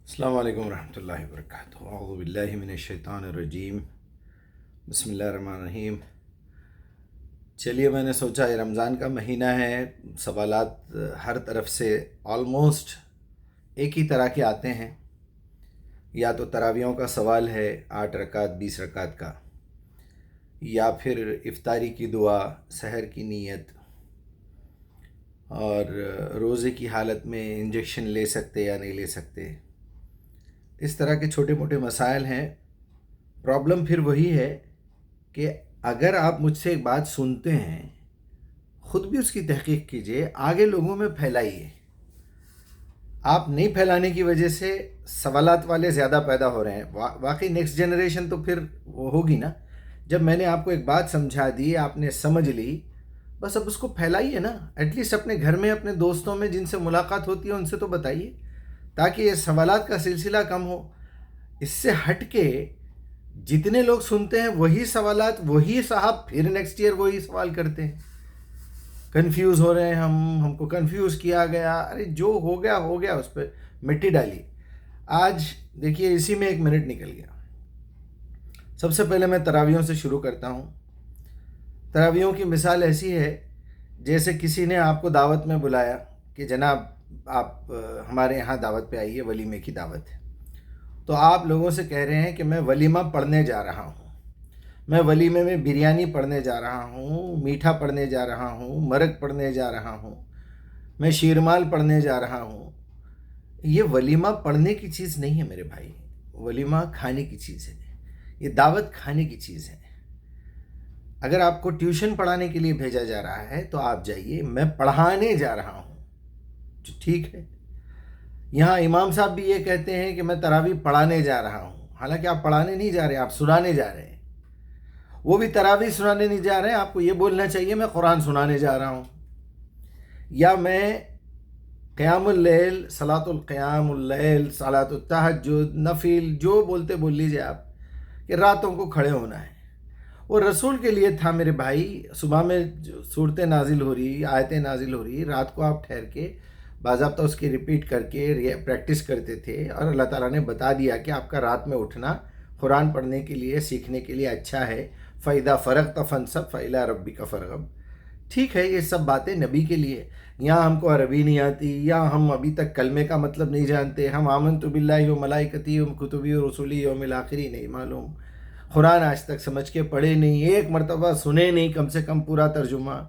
السلام علیکم ورحمۃ اللہ وبرکاتہ۔ اعوذ باللہ من الشیطان الرجیم، بسم اللہ الرحمن الرحیم۔ چلیے، میں نے سوچا یہ رمضان کا مہینہ ہے، سوالات ہر طرف سے آلموسٹ ایک ہی طرح کے آتے ہیں۔ یا تو تراویحوں کا سوال ہے 8 رکعت 20 رکعت کا، یا پھر افطاری کی دعا، سحر کی نیت، اور روزے کی حالت میں انجیکشن لے سکتے یا نہیں لے سکتے۔ اس طرح کے چھوٹے موٹے مسائل ہیں۔ پرابلم پھر وہی ہے کہ اگر آپ مجھ سے ایک بات سنتے ہیں، خود بھی اس کی تحقیق کیجئے، آگے لوگوں میں پھیلائیے۔ آپ نہیں پھیلانے کی وجہ سے سوالات والے زیادہ پیدا ہو رہے ہیں۔ واقعی نیکسٹ جنریشن تو پھر وہ ہوگی نا۔ جب میں نے آپ کو ایک بات سمجھا دی، آپ نے سمجھ لی، بس اب اس کو پھیلائیے نا۔ ایٹ لیسٹ اپنے گھر میں، اپنے دوستوں میں جن سے ملاقات ہوتی ہے ان سے تو بتائیے، تاکہ یہ سوالات کا سلسلہ کم ہو۔ اس سے ہٹ کے جتنے لوگ سنتے ہیں وہی سوالات، وہی صاحب پھر نیکسٹ ایئر وہی سوال کرتے ہیں۔ کنفیوز ہو رہے ہیں ہم کو کنفیوز کیا گیا۔ ارے جو ہو گیا، اس پہ مٹی ڈالی۔ آج دیکھیے، اسی میں 1 منٹ نکل گیا۔ سب سے پہلے میں تراویحوں سے شروع کرتا ہوں۔ تراویحوں کی مثال ایسی ہے جیسے کسی نے آپ کو دعوت میں بلایا کہ جناب آپ ہمارے یہاں دعوت پہ آئیے، ولیمے کی دعوت ہے۔ تو آپ لوگوں سے کہہ رہے ہیں کہ میں ولیمہ پڑھنے جا رہا ہوں، میں ولیمے میں بریانی پڑھنے جا رہا ہوں، میٹھا پڑھنے جا رہا ہوں، مرگ پڑھنے جا رہا ہوں، میں شیرمال پڑھنے جا رہا ہوں۔ یہ ولیمہ پڑھنے کی چیز نہیں ہے میرے بھائی، ولیمہ کھانے کی چیز ہے، یہ دعوت کھانے کی چیز ہے۔ اگر آپ کو ٹیوشن پڑھانے کے لیے بھیجا جا رہا ہے تو آپ جائیے، میں پڑھانے جا رہا ہوں، جو ٹھیک ہے۔ یہاں امام صاحب بھی یہ کہتے ہیں کہ میں تراویح پڑھانے جا رہا ہوں، حالانکہ آپ پڑھانے نہیں جا رہے، آپ سنانے جا رہے ہیں۔ وہ بھی تراویح سنانے نہیں جا رہے ہیں، آپ کو یہ بولنا چاہیے میں قرآن سنانے جا رہا ہوں، یا میں قیام اللیل، صلاۃ القیام اللیل، صلاۃ التہجد، نفل، جو بولتے بول لیجئے آپ، کہ راتوں کو کھڑے ہونا ہے۔ وہ رسول کے لیے تھا میرے بھائی۔ صبح میں صورتیں نازل ہو رہی، آیتیں نازل ہو رہی، رات کو آپ ٹھہر کے باضابطہ اس کی ریپیٹ کر کے پریکٹس کرتے تھے، اور اللہ تعالیٰ نے بتا دیا کہ آپ کا رات میں اٹھنا قرآن پڑھنے کے لیے، سیکھنے کے لیے اچھا ہے۔ فَإِذَا فَرَغْتَ فَانْصَبْ فَإِلَىٰ رَبِّكَ فَارْغَب۔ ٹھیک ہے، یہ سب باتیں نبی کے لیے۔ یہاں ہم کو عربی نہیں آتی، یا ہم ابھی تک کلمے کا مطلب نہیں جانتے، ہم آمنت باللہ و ملائکتی و کتبی و رسولی یوم الآخری نہیں معلوم، قرآن آج تک سمجھ کے پڑھے نہیں، ایک مرتبہ سنے نہیں کم سے کم پورا ترجمہ۔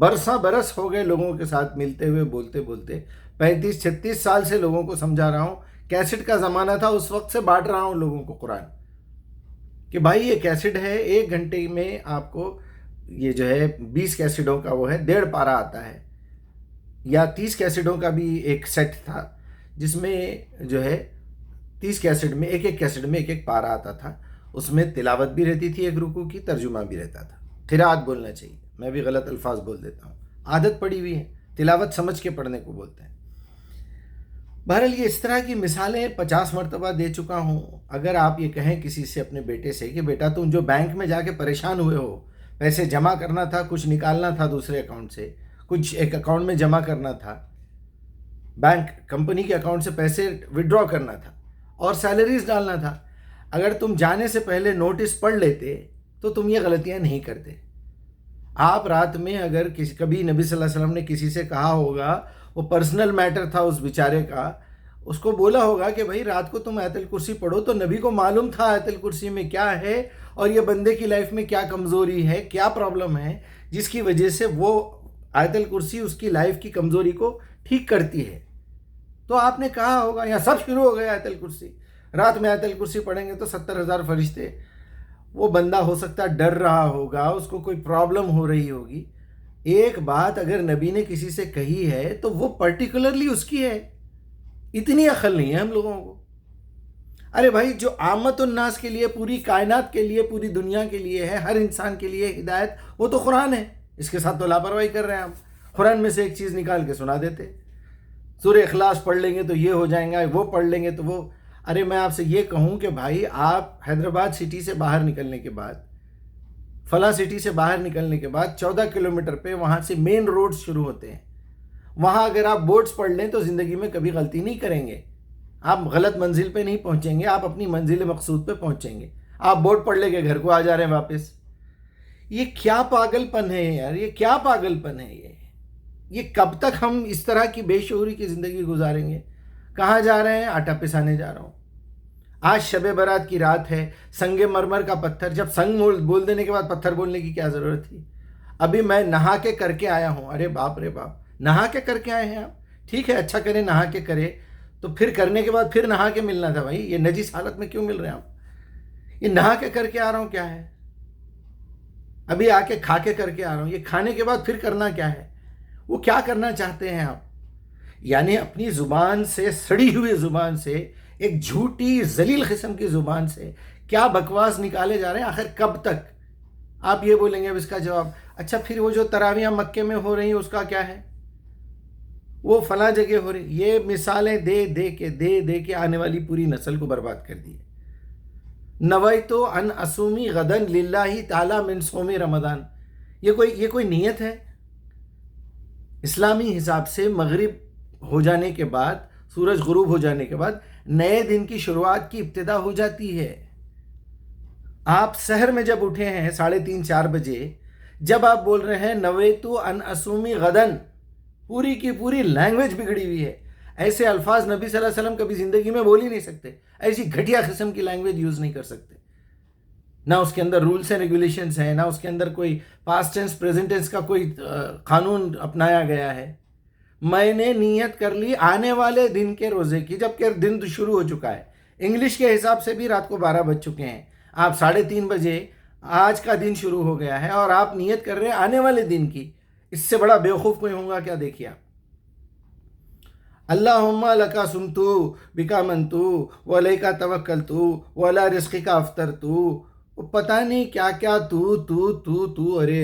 برساں برس ہو گئے لوگوں کے ساتھ ملتے ہوئے، بولتے بولتے 35-36 سال سے لوگوں کو سمجھا رہا ہوں۔ کیسٹ کا زمانہ تھا، اس وقت سے بانٹ رہا ہوں لوگوں کو قرآن، کہ بھائی یہ کیسٹ ہے، 1 گھنٹے میں آپ کو یہ جو ہے 20 کیسٹوں کا وہ ہے 1.5 پارہ آتا ہے، یا 30 کیسٹوں کا بھی ایک سیٹ تھا جس میں جو ہے 30 کیسٹ میں ایک کیسٹ میں ایک پارہ آتا تھا۔ اس میں تلاوت بھی رہتی تھی، 1 رکوع کی ترجمہ بھی رہتا تھا۔ قرات بولنا چاہیے، میں بھی غلط الفاظ بول دیتا ہوں، عادت پڑی ہوئی ہے، تلاوت سمجھ کے پڑھنے کو بولتے ہیں۔ بہرحال یہ اس طرح کی مثالیں 50 مرتبہ دے چکا ہوں۔ اگر آپ یہ کہیں کسی سے، اپنے بیٹے سے، کہ بیٹا تم جو بینک میں جا کے پریشان ہوئے ہو، پیسے جمع کرنا تھا، کچھ نکالنا تھا دوسرے اکاؤنٹ سے، کچھ ایک اکاؤنٹ میں جمع کرنا تھا، بینک کمپنی کے اکاؤنٹ سے پیسے وڈرا کرنا تھا، اور سیلریز ڈالنا تھا، اگر تم جانے سے پہلے نوٹس پڑھ لیتے تو تم یہ غلطیاں نہیں کرتے۔ آپ رات میں اگر کبھی نبی صلی اللہ علیہ وسلم نے کسی سے کہا ہوگا، وہ پرسنل میٹر تھا اس بیچارے کا، اس کو بولا ہوگا کہ بھائی رات کو تم آیت الکرسی پڑھو، تو نبی کو معلوم تھا آیت الکرسی میں کیا ہے، اور یہ بندے کی لائف میں کیا کمزوری ہے، کیا پرابلم ہے، جس کی وجہ سے وہ آیت الکرسی اس کی لائف کی کمزوری کو ٹھیک کرتی ہے۔ تو آپ نے کہا ہوگا، یہاں سب شروع ہو گئے آیت الکرسی، رات میں آیت الکرسی پڑھیں گے تو 70,000 فرشتے۔ وہ بندہ ہو سکتا ہے ڈر رہا ہوگا، اس کو کوئی پرابلم ہو رہی ہوگی۔ ایک بات اگر نبی نے کسی سے کہی ہے تو وہ پرٹیکولرلی اس کی ہے، اتنی عقل نہیں ہے ہم لوگوں کو۔ ارے بھائی، جو عامت الناس کے لیے، پوری کائنات کے لیے، پوری دنیا کے لیے ہے، ہر انسان کے لیے ہدایت، وہ تو قرآن ہے۔ اس کے ساتھ تو لاپرواہی کر رہے ہیں ہم، قرآن میں سے ایک چیز نکال کے سنا دیتے، سورہ اخلاص پڑھ لیں گے تو یہ ہو جائیں گا، وہ پڑھ لیں گے تو وہ۔ ارے میں آپ سے یہ کہوں کہ بھائی، آپ حیدرآباد سٹی سے باہر نکلنے کے بعد، فلاں سٹی سے باہر نکلنے کے بعد 14 کلومیٹر پہ وہاں سے مین روڈ شروع ہوتے ہیں، وہاں اگر آپ بورڈز پڑھ لیں تو زندگی میں کبھی غلطی نہیں کریں گے۔ آپ غلط منزل پہ نہیں پہنچیں گے، آپ اپنی منزل مقصود پہ پہنچیں گے۔ آپ بورڈ پڑھ لے کے گھر کو آ جا رہے ہیں واپس۔ یہ کیا پاگل پن ہے یار، یہ کیا پاگل پن ہے یہ کب تک ہم اس طرح کی بے شعوری کی زندگی گزاریں گے؟ کہاں جا رہے ہیں؟ آٹا پسانے جا رہا ہوں۔ آج شب برات کی رات ہے، سنگ مرمر کا پتھر، جب سنگ بول دینے کے بعد پتھر بولنے کی کیا ضرورت تھی؟ ابھی میں نہا کے کر کے آیا ہوں۔ ارے باپ رے باپ، نہا کے کر کے آئے ہیں آپ؟ ٹھیک ہے، اچھا کرے نہا کے کرے، تو پھر کرنے کے بعد پھر نہا کے ملنا تھا بھائی۔ یہ نجس حالت میں کیوں مل رہے ہیں آپ؟ یہ نہا کے کر کے آ رہا ہوں کیا ہے؟ ابھی آ کے کھا کے کر کے آ رہا ہوں، یہ کھانے کے بعد پھر کرنا کیا ہے؟ وہ کیا کرنا چاہتے ہیں آپ؟ یعنی اپنی زبان سے، سڑی ہوئی زبان سے، ایک جھوٹی ذلیل قسم کی زبان سے کیا بکواس نکالے جا رہے ہیں؟ آخر کب تک آپ یہ بولیں گے؟ اب اس کا جواب، اچھا پھر وہ جو تراویحیں مکے میں ہو رہی ہیں اس کا کیا ہے؟ وہ فلاں جگہ ہو رہی۔ یہ مثالیں دے کے آنے والی پوری نسل کو برباد کر دی ہے۔ نویتو ان اسومی غدن للہ تعالی من صوم رمضان، یہ کوئی نیت ہے؟ اسلامی حساب سے مغرب ہو جانے کے بعد، سورج غروب ہو جانے کے بعد نئے دن کی شروعات کی ابتدا ہو جاتی ہے۔ آپ سحر میں جب اٹھے ہیں 3:30 4 بجے، جب آپ بول رہے ہیں نویتو ان اسومی غدن، پوری کی پوری لینگویج بگڑی ہوئی ہے۔ ایسے الفاظ نبی صلی اللہ علیہ وسلم کبھی زندگی میں بول ہی نہیں سکتے، ایسی گھٹیا قسم کی لینگویج یوز نہیں کر سکتے۔ نہ اس کے اندر رولز اینڈ ریگولیشنز ہیں، نہ اس کے اندر کوئی پاسٹ ٹینس پریزنٹ ٹینس کا کوئی قانون اپنایا گیا ہے۔ میں نے نیت کر لی آنے والے دن کے روزے کی، جبکہ دن شروع ہو چکا ہے۔ انگلش کے حساب سے بھی رات کو 12 بج چکے ہیں، آپ 3:30 بجے آج کا دن شروع ہو گیا ہے اور آپ نیت کر رہے ہیں آنے والے دن کی۔ اس سے بڑا بیوقوف کوئی ہوگا کیا؟ دیکھیے آپ، اللہم لکا سمتو بکا منتو وعلیکا توکلتو وعلی رزقکا افطرتو، پتہ نہیں کیا کیا تو ارے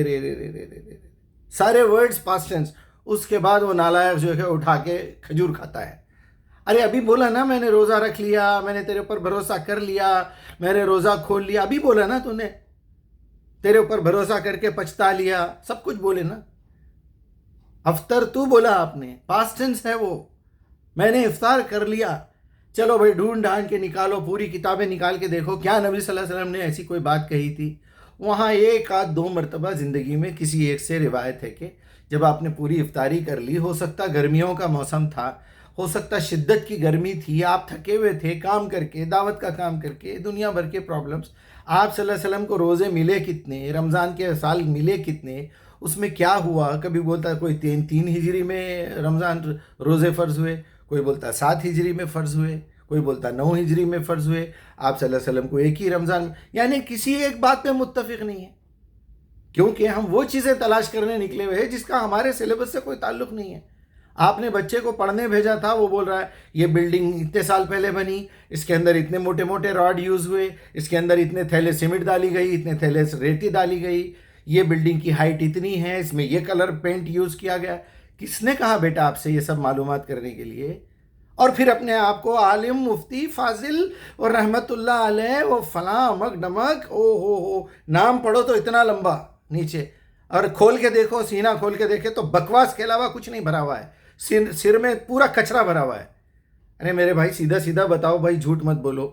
سارے ورڈز پاسٹ ٹینس۔ اس کے بعد وہ نالائق جو ہے اٹھا کے کھجور کھاتا ہے۔ ارے ابھی بولا نا میں نے روزہ رکھ لیا، میں نے تیرے اوپر بھروسہ کر لیا، میں نے روزہ کھول لیا، ابھی بولا نا تو نے، تیرے اوپر بھروسہ کر کے پچھتا لیا، سب کچھ بولے نا۔ افطر تو بولا آپ نے، پاسٹ ٹینس ہے وہ، میں نے افطار کر لیا۔ چلو بھائی ڈھونڈ ڈھانڈ کے نکالو، پوری کتابیں نکال کے دیکھو، کیا نبی صلی اللہ علیہ وسلم نے ایسی کوئی بات کہی تھی؟ وہاں 1-2 مرتبہ زندگی میں کسی ایک سے روایت ہے کہ جب آپ نے پوری افطاری کر لی، ہو سکتا گرمیوں کا موسم تھا، ہو سکتا شدت کی گرمی تھی، آپ تھکے ہوئے تھے کام کر کے، دعوت کا کام کر کے، دنیا بھر کے پرابلمز، آپ صلی اللہ علیہ وسلم کو روزے ملے کتنے، رمضان کے سال ملے کتنے، اس میں کیا ہوا؟ کبھی بولتا کوئی 3 ہجری میں رمضان روزے فرض ہوئے، کوئی بولتا 7 ہجری میں فرض ہوئے، کوئی بولتا 9 ہجری میں فرض ہوئے، آپ صلی اللہ علیہ وسلم کو ایک ہی رمضان، یعنی کسی ایک بات پہ متفق نہیں ہے، کیونکہ ہم وہ چیزیں تلاش کرنے نکلے ہوئے ہیں جس کا ہمارے سلیبس سے کوئی تعلق نہیں ہے۔ آپ نے بچے کو پڑھنے بھیجا تھا، وہ بول رہا ہے یہ بلڈنگ اتنے سال پہلے بنی، اس کے اندر اتنے موٹے موٹے راڈ یوز ہوئے، اس کے اندر اتنے تھیلے سیمنٹ ڈالی گئی، اتنے تھیلے ریتی ڈالی گئی، یہ بلڈنگ کی ہائٹ اتنی ہے، اس میں یہ کلر پینٹ یوز کیا گیا۔ کس نے کہا بیٹا آپ سے یہ سب معلومات کرنے کے لیے؟ اور پھر اپنے آپ کو عالم، مفتی، فاضل اور رحمت اللہ علیہ وہ فلاں امک ڈمک، ہو نام پڑھو تو اتنا لمبا نیچے، اور کھول کے دیکھو، سینہ کھول کے دیکھے تو بکواس کے علاوہ کچھ نہیں بھرا ہوا ہے، سر میں پورا کچرا بھرا ہوا ہے۔ ارے میرے بھائی سیدھا سیدھا بتاؤ بھائی، جھوٹ مت بولو،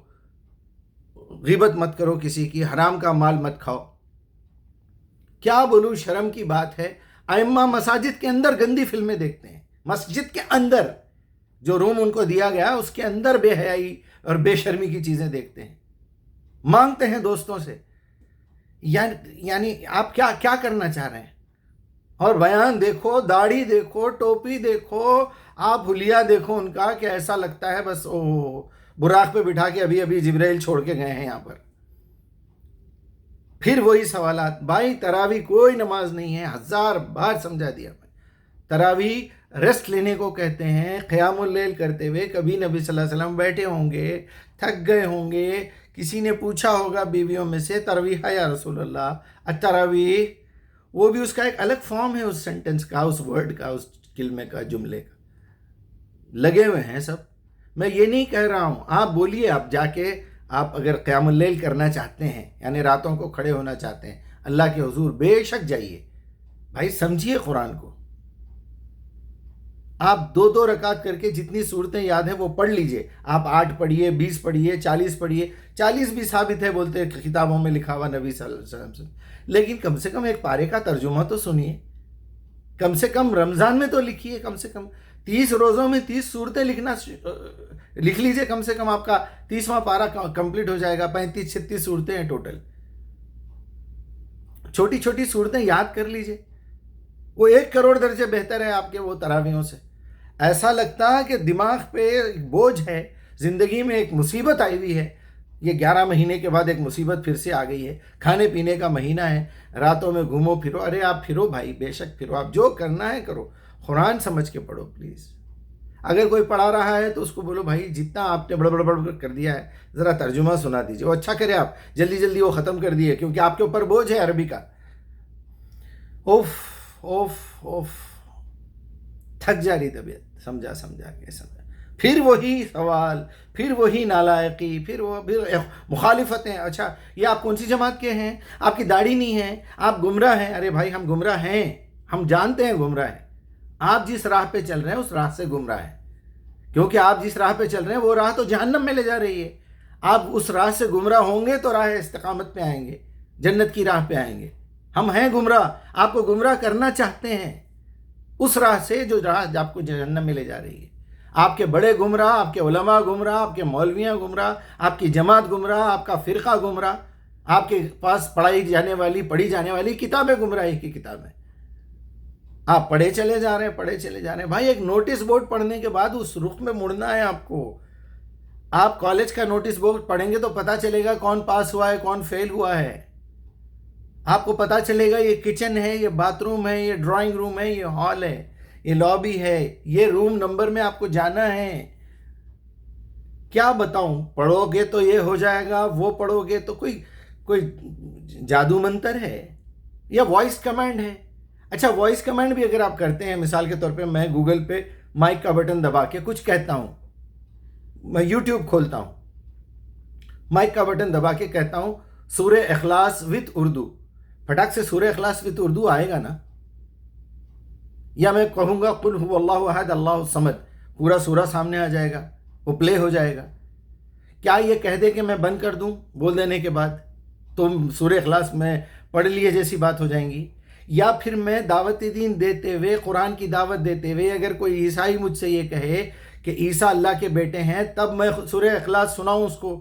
غیبت مت کرو کسی کی، حرام کا مال مت کھاؤ۔ کیا بولوں، شرم کی بات ہے۔ ائمہ مساجد کے اندر گندی فلمیں دیکھتے ہیں، مسجد کے اندر جو روم ان کو دیا گیا اس کے اندر بے حیائی اور بے شرمی کی چیزیں دیکھتے ہیں، مانگتے ہیں دوستوں سے۔ یعنی آپ کیا کرنا چاہ رہے ہیں؟ اور بیان دیکھو، داڑھی دیکھو، ٹوپی دیکھو، آپ حلیہ دیکھو ان کا، کہ ایسا لگتا ہے بس براق پہ بٹھا کے ابھی جبرائیل چھوڑ کے گئے ہیں یہاں پر۔ پھر وہی سوالات، بھائی تراویح کوئی نماز نہیں ہے، 1000 بار سمجھا دیا میں۔ تراویح ریسٹ لینے کو کہتے ہیں، قیام اللیل کرتے ہوئے کبھی نبی صلی اللہ علیہ وسلم بیٹھے ہوں گے، تھک گئے ہوں گے، کسی نے پوچھا ہوگا بیویوں میں سے تراویح یا رسول اللہ، التراویح، وہ بھی اس کا ایک الگ فارم ہے، اس سینٹنس کا، اس ورڈ کا، اس کلمے کا، جملے کا، لگے ہوئے ہیں سب۔ میں یہ نہیں کہہ رہا ہوں، آپ بولیے، آپ جا کے آپ اگر قیام اللیل کرنا چاہتے ہیں، یعنی راتوں کو کھڑے ہونا چاہتے ہیں اللہ کے حضور، بے شک جائیے، بھائی سمجھیے قرآن کو۔ آپ 2 رکعت کر کے جتنی صورتیں یاد ہیں وہ پڑھ لیجئے. آپ 8 پڑھیے، 20 پڑھیے، 40 پڑھیے. 40 بھی ثابت ہے، بولتے ہیں کتابوں میں لکھا ہوا نبی صلی اللہ علیہ وسلم سے. لیکن کم سے کم ایک پارے کا ترجمہ تو سنیے. کم سے کم رمضان میں تو لکھیے. کم سے کم 30 روزوں میں 30 صورتیں لکھ لیجئے. کم سے کم آپ کا 30واں پارا کمپلیٹ ہو جائے گا. 35-36 صورتیں ہیں ٹوٹل. چھوٹی چھوٹی صورتیں یاد کر لیجئے. وہ 1 کروڑ درجے بہتر ہے آپ کے وہ تراویحوں سے. ایسا لگتا ہے کہ دماغ پہ ایک بوجھ ہے، زندگی میں ایک مصیبت آئی ہوئی ہے. یہ 11 مہینے کے بعد ایک مصیبت پھر سے آ گئی ہے. کھانے پینے کا مہینہ ہے، راتوں میں گھومو پھرو. ارے آپ پھرو بھائی، بے شک پھرو، آپ جو کرنا ہے کرو. قرآن سمجھ کے پڑھو پلیز. اگر کوئی پڑھا رہا ہے تو اس کو بولو بھائی جتنا آپ نے بڑ کر دیا ہے ذرا ترجمہ سنا دیجیے. وہ اچھا کرے آپ جلدی جلدی وہ ختم کر دیے، کیونکہ آپ کے اوپر بوجھ ہے عربی کا. اوف اوف اوف، تھک جا رہی طبیعت سمجھا کے سمجھا. پھر وہی سوال، پھر وہی نالائقی، پھر مخالفتیں. اچھا یہ آپ کون سی جماعت کے ہیں؟ آپ کی داڑھی نہیں ہے، آپ گمراہ ہیں. ارے بھائی ہم گمراہ ہیں، ہم جانتے ہیں گمراہ ہیں. آپ جس راہ پہ چل رہے ہیں اس راہ سے گمراہ ہیں، کیونکہ آپ جس راہ پہ چل رہے ہیں وہ راہ تو جہنم میں لے جا رہی ہے. آپ اس راہ سے گمراہ ہوں گے تو راہ استقامت پہ آئیں گے، جنت کی راہ پہ آئیں گے. ہم ہیں گمراہ، آپ کو گمراہ کرنا چاہتے ہیں اس راہ سے جو راہ آپ کو جہنم میں لے جا رہی ہے. آپ کے بڑے گمراہ، آپ کے علماء گمراہ، آپ کے مولویاں گمراہ، آپ کی جماعت گمراہ، آپ کا فرقہ گمراہ، آپ کے پاس پڑھی جانے والی کتابیں گمراہی کی کتابیں. آپ پڑھے چلے جا رہے ہیں. بھائی ایک نوٹس بورڈ پڑھنے کے بعد اس رخ میں مڑنا ہے آپ کو. آپ کالج کا نوٹس بورڈ پڑھیں گے تو پتہ چلے گا کون پاس ہوا ہے کون فیل ہوا ہے. آپ کو پتہ چلے گا یہ کچن ہے، یہ باتھ روم ہے، یہ ڈرائنگ روم ہے، یہ ہال ہے، یہ لابی ہے، یہ روم نمبر میں آپ کو جانا ہے. کیا بتاؤں، پڑھو گے تو یہ ہو جائے گا، وہ پڑھو گے تو کوئی جادو منتر ہے یا وائس کمانڈ ہے. اچھا وائس کمانڈ بھی اگر آپ کرتے ہیں، مثال کے طور پہ میں گوگل پہ مائک کا بٹن دبا کے کچھ کہتا ہوں، میں یوٹیوب کھولتا ہوں، مائک کا بٹن دبا کے کہتا ہوں سورہ اخلاص وتھ اردو، پھٹاک سے سورہ اخلاص وتھ اردو آئے گا نا. یا میں کہوں گا قل هو اللہ احد اللہ الصمد، پورا سورہ سامنے آ جائے گا، وہ پلے ہو جائے گا. کیا یہ کہہ دے کہ میں بند کر دوں بول دینے کے بعد تو سورہ اخلاص میں پڑھ لیے جیسی بات ہو جائیں گی؟ یا پھر میں دعوت دین دیتے ہوئے، قرآن کی دعوت دیتے ہوئے، اگر کوئی عیسائی مجھ سے یہ کہے کہ عیسیٰ اللہ کے بیٹے ہیں، تب میں سورہ اخلاص سناؤں اس کو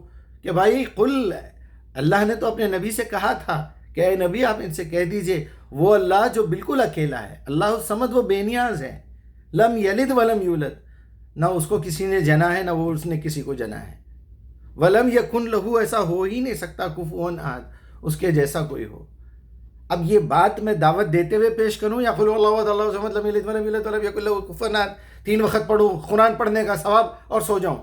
کہ بھائی قل، اللہ نے تو اپنے نبی سے کہا تھا کہ اے نبی آپ ان سے کہہ دیجئے وہ اللہ جو بالکل اکیلا ہے، اللہ الصمد، وہ بے نیاز ہے، لم یلد ولم یولد، نہ اس کو کسی نے جنا ہے نہ وہ اس نے کسی کو جنا ہے. ولم یکن لہو، ایسا ہو ہی نہیں سکتا کفوا احد، اس کے جیسا کوئی ہو. اب یہ بات میں دعوت دیتے ہوئے پیش کروں یا قل اللہ احد اللہ الصمد لم یلد ولم یولد ولم یکن لہو کفوا احد، 3 وقت پڑھوں قرآن پڑھنے کا ثواب اور سو جاؤں؟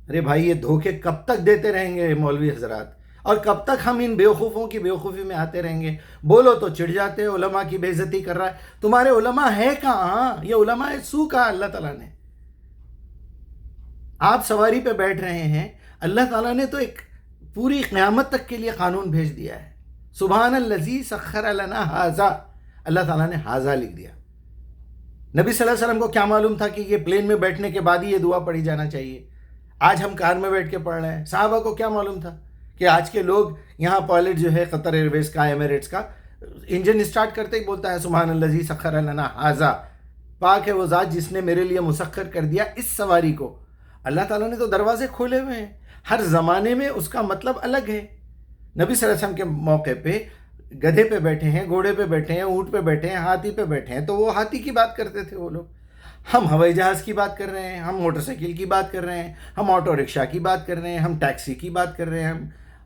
ارے بھائی یہ دھوکے کب تک دیتے رہیں گے مولوی حضرات، اور کب تک ہم ان بیوقوفوں کی بیوقوفی میں آتے رہیں گے؟ بولو تو چڑھ جاتے ہیں، علماء کی بے عزتی کر رہا ہے. تمہارے علماء ہے کہاں؟ یہ علماء سو کہا اللہ تعالیٰ نے. آپ سواری پہ بیٹھ رہے ہیں، اللہ تعالیٰ نے تو ایک پوری قیامت تک کے لیے قانون بھیج دیا ہے. سبحان الذی سخر لنا ھذا، اللہ تعالیٰ نے ھذا لکھ دیا. نبی صلی اللہ علیہ وسلم کو کیا معلوم تھا کہ یہ پلین میں بیٹھنے کے بعد ہی یہ دعا پڑھی جانا چاہیے؟ آج ہم کار میں بیٹھ کے پڑھ رہے ہیں. صحابہ کو کیا معلوم تھا کہ آج کے لوگ یہاں پائلٹ جو ہے قطر ایئر ویز کا، ایمریٹس کا، انجن اسٹارٹ کرتے ہی بولتا ہے سبحان الذی سخر لنا ھذا، پاک ہے وہ ذات جس نے میرے لیے مسخر کر دیا اس سواری کو. اللہ تعالیٰ نے تو دروازے کھولے ہوئے ہیں، ہر زمانے میں اس کا مطلب الگ ہے. نبی صلی اللہ علیہ وسلم کے موقع پہ گدھے پہ بیٹھے ہیں، گھوڑے پہ بیٹھے ہیں، اونٹ پہ بیٹھے ہیں، ہاتھی پہ بیٹھے ہیں، تو وہ ہاتھی کی بات کرتے تھے وہ لوگ. ہم ہوائی جہاز کی بات کر رہے ہیں، ہم موٹر سائیکل کی بات کر رہے ہیں، ہم آٹو رکشہ کی بات کر رہے ہیں، ہم ٹیکسی کی بات کر رہے ہیں،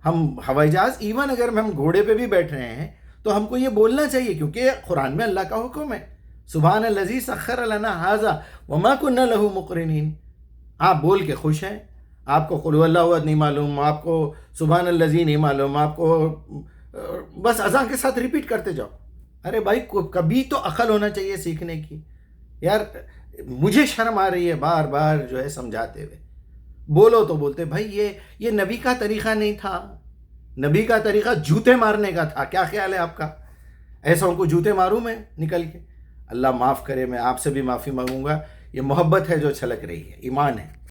ہم ہوائی جہاز، ایون اگر ہم گھوڑے پہ بھی بیٹھ رہے ہیں تو ہم کو یہ بولنا چاہیے، کیونکہ قرآن میں اللہ کا حکم ہے سبحان الذی سخر لنا ھذا وما كنا له مقرنین. آپ بول کے خوش ہیں، آپ کو قل اللہ احد نہیں معلوم، آپ کو سبحان الذی نہیں معلوم، آپ کو بس اذان کے ساتھ ریپیٹ کرتے جاؤ. ارے بھائی کبھی تو عقل ہونا چاہیے سیکھنے کی. یار مجھے شرم آ رہی ہے بار بار جو ہے سمجھاتے ہوئے. بولو تو بولتے بھائی یہ نبی کا طریقہ نہیں تھا. نبی کا طریقہ جوتے مارنے کا تھا. کیا خیال ہے آپ کا؟ ایسا ان کو جوتے ماروں میں نکل کے؟ اللہ معاف کرے، میں آپ سے بھی معافی مانگوں گا. یہ محبت ہے جو چھلک رہی ہے، ایمان ہے.